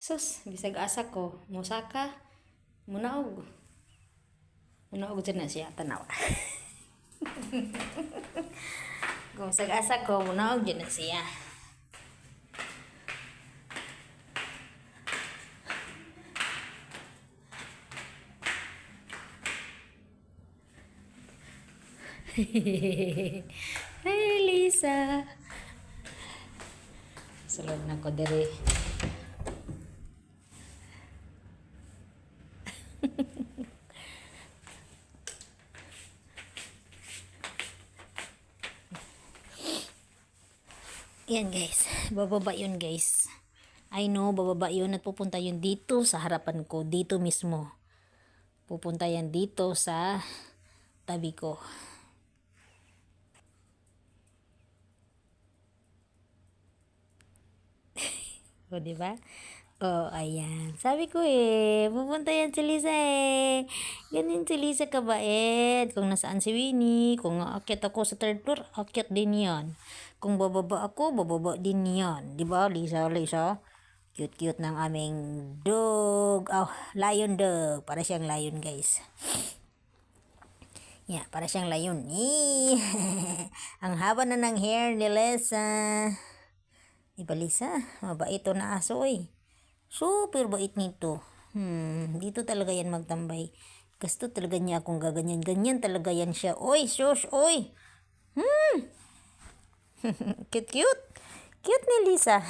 Sus, bisag asa ko. Musaka, munaog. Munaog dyan na siya, tanaw. Kung bisag asa ko, munaog dyan na siya. Hey, Lisa. Sulod na ko dere. Yan guys, bababa yun guys. I know, bababa yun at pupunta yun dito sa harapan ko, dito mismo. Pupunta yan dito sa tabi ko. O, diba? Oh, ayan. Sabi ko pupunta yan si Lisa Ganyan si Lisa kabait. Kung nasaan si Winnie, kung aakyat ako sa third floor, aakyat din yan. Kung bababa ako, bababa din yan. Diba, Lisa? Cute-cute ng aming dog. Oh, lion dog. Para siyang lion, guys. Yeah, para siyang lion. Ang haba na ng hair ni Lisa. Diba, Lisa? Mabait to na aso, Super bait nito. Dito talaga yan magtambay. Gusto talaga niya akong gaganyan. Ganyan talaga yan siya. Oy, shush, oy. Cute, cute. Cute ni Lisa.